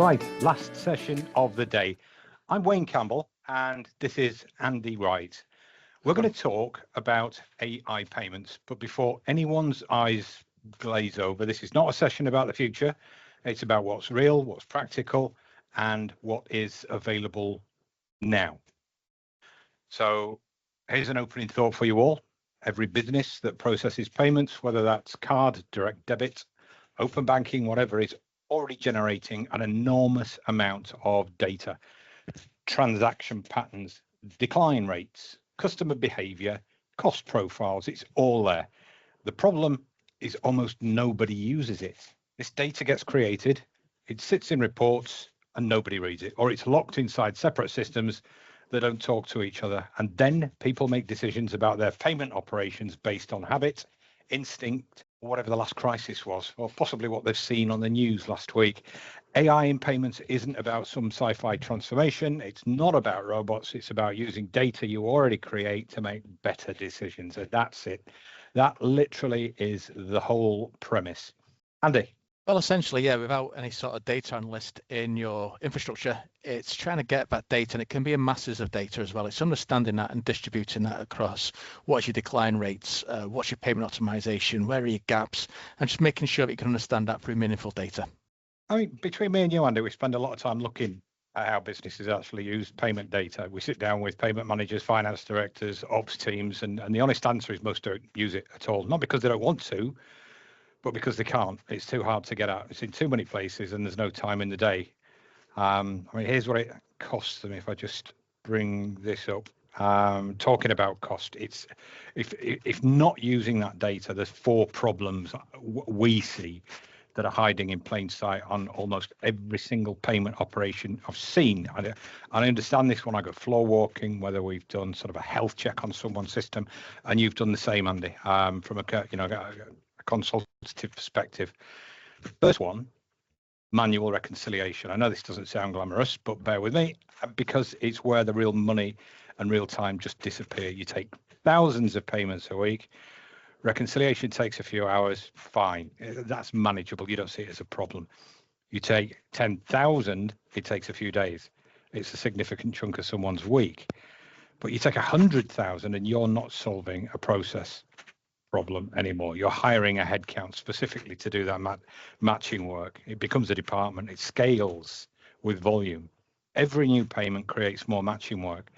Right, last session of the day. I'm Wayne Campbell, and this is Andy Wright. We're going to talk about AI payments, but before anyone's eyes glaze over, this is not a session about the future. It's about what's real, what's practical, and what is available now. So here's an opening thought for you all. Every business that processes payments, whether that's card, direct debit, open banking, whatever, is already generating an enormous amount of data, transaction patterns, decline rates, customer behavior, cost profiles. It's all there. The problem is almost nobody uses it. This data gets created, it sits in reports and nobody reads it, or it's locked inside separate systems that don't talk to each other. And then people make decisions about their payment operations based on habit, instinct, whatever the last crisis was, or possibly what they've seen on the news last week. AI in payments isn't about some sci-fi transformation. It's not about robots. It's about using data you already create to make better decisions. And that's it. That literally is the whole premise. Andy. Well, essentially, yeah, without any sort of data analyst in your infrastructure, it's trying to get that data, and it can be in masses of data as well. It's understanding that and distributing that across what's your decline rates, what's your payment optimization, where are your gaps, and just making sure that you can understand that through meaningful data. I mean, between me and you, Andy, we spend a lot of time looking at how businesses actually use payment data. We sit down with payment managers, finance directors, ops teams, and the honest answer is most don't use it at all. Not because they don't want to, but because they can't. It's too hard to get out. It's in too many places and there's no time in the day. I mean, here's what it costs them if I just bring this up. Talking about cost, it's if not using that data, there's 4 problems we see that are hiding in plain sight on almost every single payment operation I've seen. And I understand this when I go floor walking, whether we've done sort of a health check on someone's system, and you've done the same, Andy, from a consultative perspective. The first one, manual reconciliation. I know this doesn't sound glamorous, but bear with me, because it's where the real money and real time just disappear. You take thousands of payments a week. Reconciliation takes a few hours, fine. That's manageable. You don't see it as a problem. You take 10,000, it takes a few days. It's a significant chunk of someone's week. But you take 100,000 and you're not solving a process problem anymore. You're hiring a headcount specifically to do that matching work. It becomes a department. It scales with volume. Every new payment creates more matching work.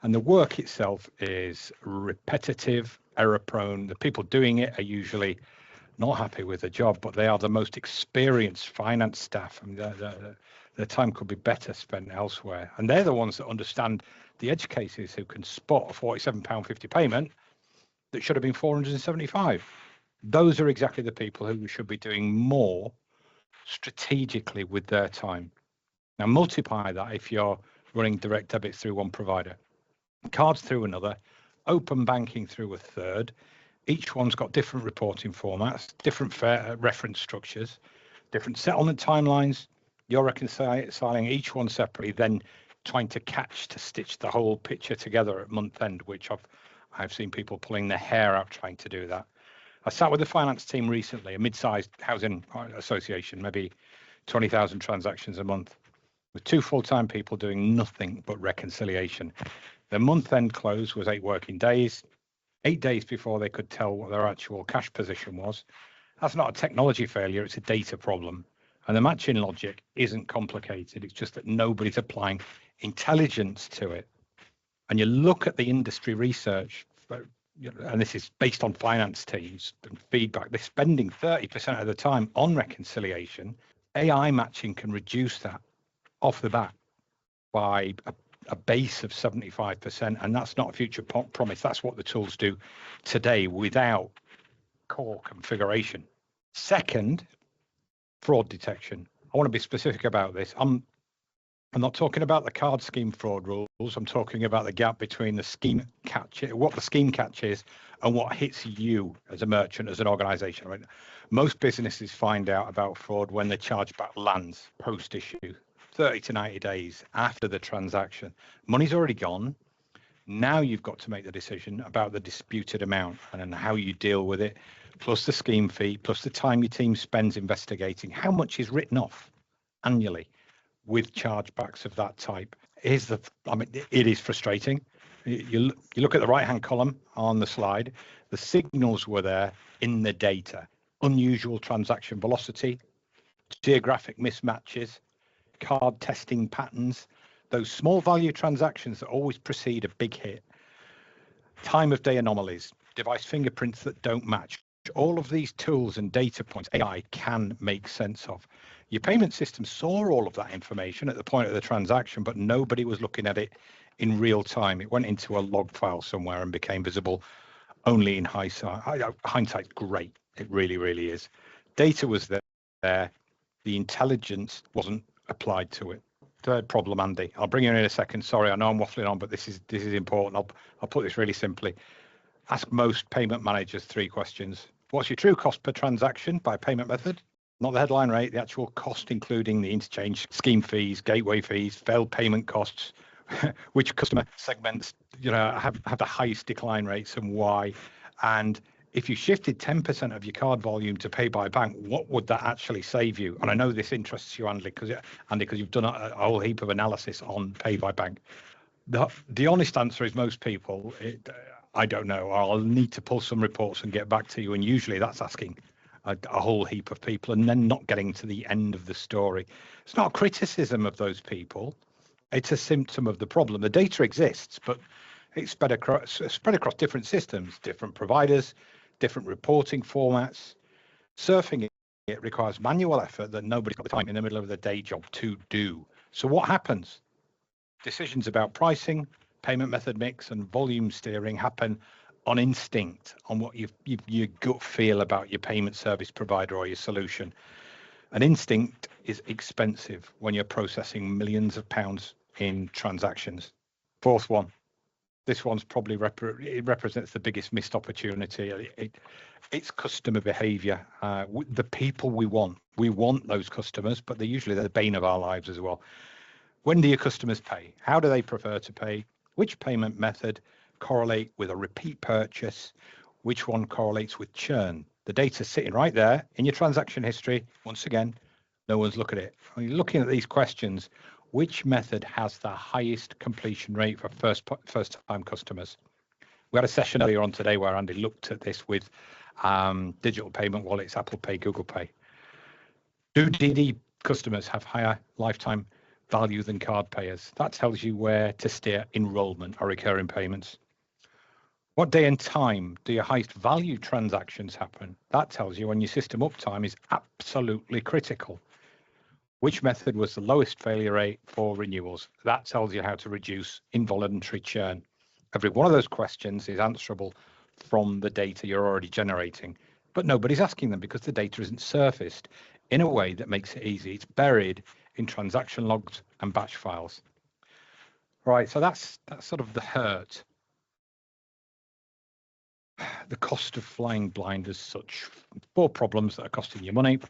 And the work itself is repetitive, error prone. The people doing it are usually not happy with the job, but they are the most experienced finance staff. I mean, their time could be better spent elsewhere. And they're the ones that understand the edge cases who can spot a £47.50 payment that should have been 475. Those are exactly the people who should be doing more strategically with their time. Now multiply that if you're running direct debits through one provider, cards through another, open banking through a third. Each one's got different reporting formats, different reference structures, different settlement timelines. You're reconciling each one separately, then trying to stitch the whole picture together at month end, which I've seen people pulling their hair out trying to do that. I sat with the finance team recently, a mid-sized housing association, maybe 20,000 transactions a month, with 2 full-time people doing nothing but reconciliation. Their month-end close was 8 working days, 8 days before they could tell what their actual cash position was. That's not a technology failure, it's a data problem. And the matching logic isn't complicated, it's just that nobody's applying intelligence to it. And you look at the industry research, and this is based on finance teams and feedback, they're spending 30% of the time on reconciliation. AI matching can reduce that off the bat by a base of 75%, and that's not a future promise. That's what the tools do today without core configuration. Second, fraud detection. I want to be specific about this. I'm not talking about the card scheme fraud rules. I'm talking about the gap between the scheme catch, what the scheme catch is, and what hits you as a merchant, as an organization. Right? Most businesses find out about fraud when the chargeback lands post-issue, 30 to 90 days after the transaction. Money's already gone. Now you've got to make the decision about the disputed amount and how you deal with it, plus the scheme fee, plus the time your team spends investigating. How much is written off annually? with chargebacks of that type. It is frustrating. You look at the right-hand column on the slide, the signals were there in the data. Unusual transaction velocity, geographic mismatches, card testing patterns, those small value transactions that always precede a big hit, time of day anomalies, device fingerprints that don't match. All of these tools and data points AI can make sense of. Your payment system saw all of that information at the point of the transaction, but nobody was looking at it in real time. It went into a log file somewhere and became visible only in hindsight. Hindsight's great. It really, really is. Data was there. The intelligence wasn't applied to it. Third problem, Andy. I'll bring you in a second. Sorry, I know I'm waffling on, but this is important. I'll put this really simply. Ask most payment managers 3 questions. What's your true cost per transaction by payment method? Not the headline rate, the actual cost, including the interchange scheme fees, gateway fees, failed payment costs, which customer segments have the highest decline rates and why. And if you shifted 10% of your card volume to pay by bank, what would that actually save you? And I know this interests you, Andy, because you've done a whole heap of analysis on pay by bank. The honest answer is most people, I don't know. I'll need to pull some reports and get back to you. And usually that's asking a whole heap of people and then not getting to the end of the story. It's not a criticism of those people. It's a symptom of the problem. The data exists, but it's spread across different systems, different providers, different reporting formats. Surfing it requires manual effort that nobody's got the time in the middle of the day job to do. So what happens? Decisions about pricing, payment method mix, and volume steering happen on instinct, on what your gut feel about your payment service provider or your solution. An instinct is expensive when you're processing millions of pounds in transactions. Fourth one. This one's probably it represents the biggest missed opportunity. It's customer behavior. The people we want those customers, but they're usually the bane of our lives as well. When do your customers pay? How do they prefer to pay? Which payment method correlate with a repeat purchase? Which one correlates with churn? The data's sitting right there in your transaction history. Once again, no one's looking at it. When you're looking at these questions, which method has the highest completion rate for first-time customers? We had a session earlier on today where Andy looked at this with digital payment wallets, Apple Pay, Google Pay. Do DD customers have higher lifetime value than card payers? That tells you where to steer enrollment or recurring payments. What day and time do your highest value transactions happen? That tells you when your system uptime is absolutely critical. Which method was the lowest failure rate for renewals? That tells you how to reduce involuntary churn. Every one of those questions is answerable from the data you're already generating, but nobody's asking them because the data isn't surfaced in a way that makes it easy. It's buried in transaction logs and batch files. Right, so that's sort of the hurt. The cost of flying blind as such. 4 problems that are costing you money,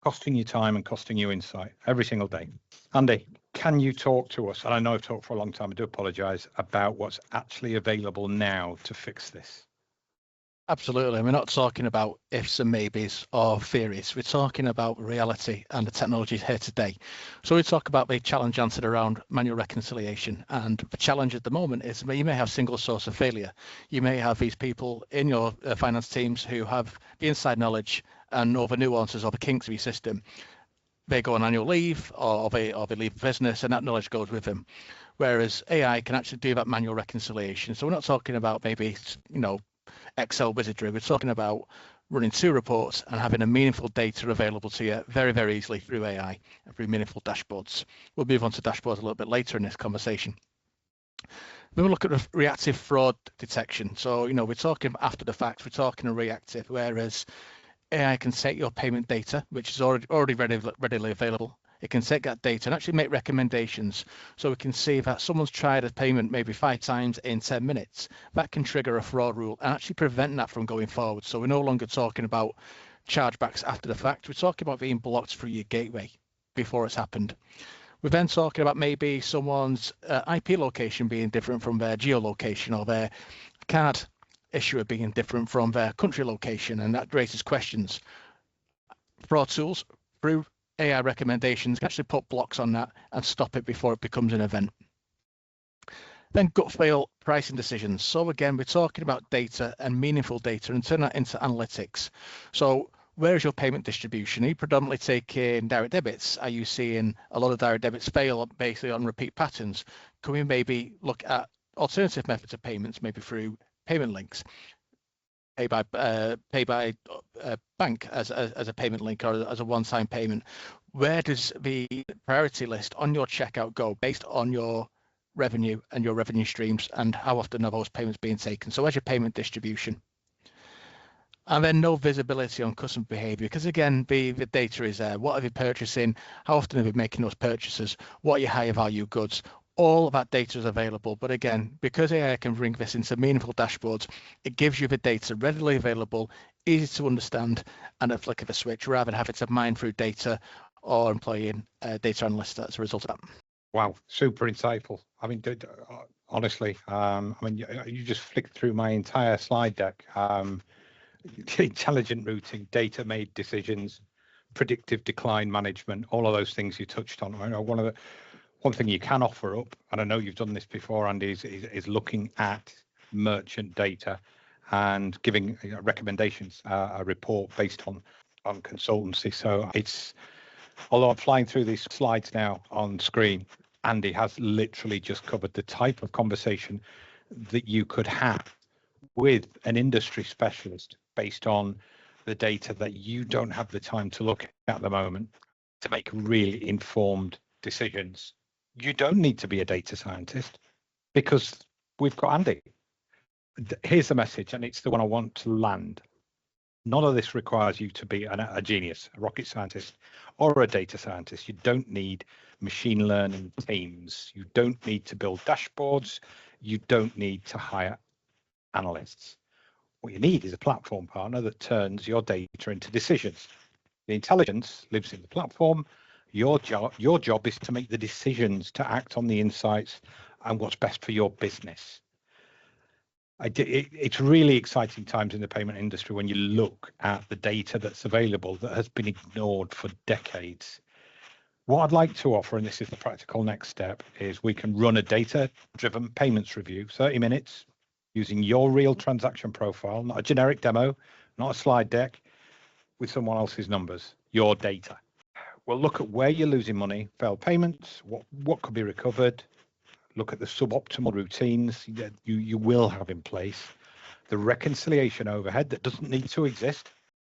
costing you time, and costing you insight every single day. Andy, can you talk to us, and I know I've talked for a long time, I do apologise, about what's actually available now to fix this? Absolutely. We're not talking about ifs and maybes or theories. We're talking about reality and the technology here today. So we talk about the challenge answered around manual reconciliation. And the challenge at the moment is you may have single source of failure. You may have these people in your finance teams who have the inside knowledge and know the nuances or the kinks of your system. They go on annual leave or they leave the business and that knowledge goes with them. Whereas AI can actually do that manual reconciliation. So we're not talking about maybe, Excel wizardry. We're talking about running 2 reports and having a meaningful data available to you very, very easily through AI and through meaningful dashboards. We'll move on to dashboards a little bit later in this conversation. When we look at reactive fraud detection, so we're talking after the fact, we're talking reactive, whereas AI can take your payment data, which is already readily available. It can take that data and actually make recommendations. So we can see that someone's tried a payment maybe 5 times in 10 minutes. That can trigger a fraud rule and actually prevent that from going forward. So we're no longer talking about chargebacks after the fact. We're talking about being blocked through your gateway before it's happened. We're then talking about maybe someone's IP location being different from their geolocation or their card issuer being different from their country location. And that raises questions. Fraud tools through AI recommendations, actually put blocks on that and stop it before it becomes an event. Then gut feel pricing decisions. So again, we're talking about data and meaningful data and turn that into analytics. So where is your payment distribution? Are you predominantly taking direct debits? Are you seeing a lot of direct debits fail basically on repeat patterns? Can we maybe look at alternative methods of payments, maybe through payment links, pay by bank as a payment link or as a one-time payment? Where does the priority list on your checkout go based on your revenue and your revenue streams, and how often are those payments being taken? So where's your payment distribution? And then no visibility on customer behavior, because again, the data is there. What are they purchasing? How often are they making those purchases? What are your higher value goods? All of that data is available. But again, because AI can bring this into meaningful dashboards, it gives you the data readily available, easy to understand, and a flick of a switch, rather than having to mine through data or employing a data analyst as a result of that. Wow, super insightful. I mean, honestly, you just flicked through my entire slide deck. Intelligent routing, data-made decisions, predictive decline management, all of those things you touched on. I know one thing you can offer up, and I know you've done this before, Andy, is looking at merchant data and giving recommendations, a report based on consultancy. So although I'm flying through these slides now on screen, Andy has literally just covered the type of conversation that you could have with an industry specialist based on the data that you don't have the time to look at the moment to make really informed decisions. You don't need to be a data scientist because we've got Andy. Here's the message, and it's the one I want to land. None of this requires you to be a genius, a rocket scientist, or a data scientist. You don't need machine learning teams. You don't need to build dashboards. You don't need to hire analysts. What you need is a platform partner that turns your data into decisions. The intelligence lives in the platform. Your job is to make the decisions, to act on the insights and what's best for your business. It's really exciting times in the payment industry when you look at the data that's available that has been ignored for decades. What I'd like to offer, and this is the practical next step, is we can run a data-driven payments review, 30 minutes, using your real transaction profile, not a generic demo, not a slide deck, with someone else's numbers, your data. We'll look at where you're losing money, failed payments, what could be recovered, look at the suboptimal routines that you will have in place, the reconciliation overhead that doesn't need to exist.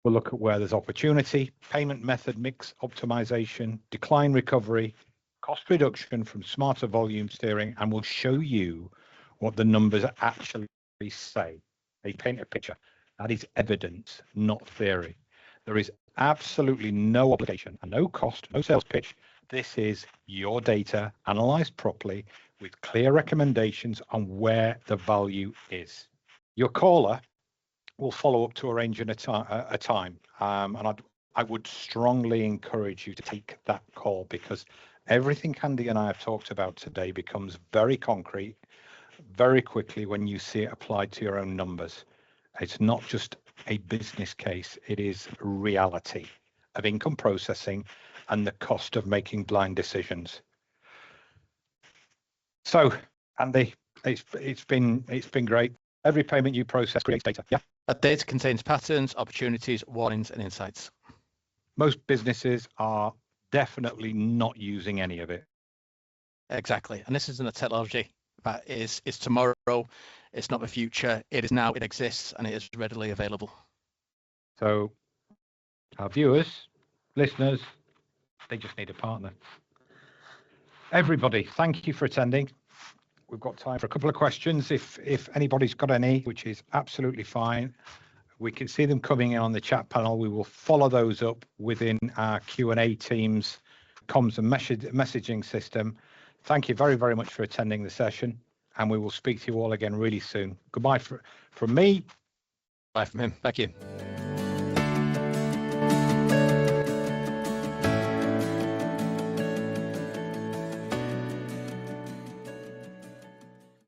We'll look at where there's opportunity, payment method mix optimization, decline recovery, cost reduction from smarter volume steering, and we'll show you what the numbers actually say. They paint a picture. That is evidence, not theory. There is absolutely no obligation and no cost, no sales pitch. This is your data analyzed properly with clear recommendations on where the value is. Your caller will follow up to arrange a time. And I would strongly encourage you to take that call, because everything Andy and I have talked about today becomes very concrete very quickly when you see it applied to your own numbers. It's not just a business case, it is reality of income processing and the cost of making blind decisions. So, Andy, it's been great. Every payment you process creates data. Yeah. That data contains patterns, opportunities, warnings, and insights. Most businesses are definitely not using any of it. Exactly. And this isn't a technology that is tomorrow. It's not the future. It is now. It exists, and it is readily available. So our viewers, listeners, they just need a partner. Everybody, thank you for attending. We've got time for a couple of questions. If anybody's got any, which is absolutely fine, we can see them coming in on the chat panel. We will follow those up within our Q&A team's comms and messaging system. Thank you very, very much for attending the session, and we will speak to you all again really soon. Goodbye from me. Bye from him. Thank you.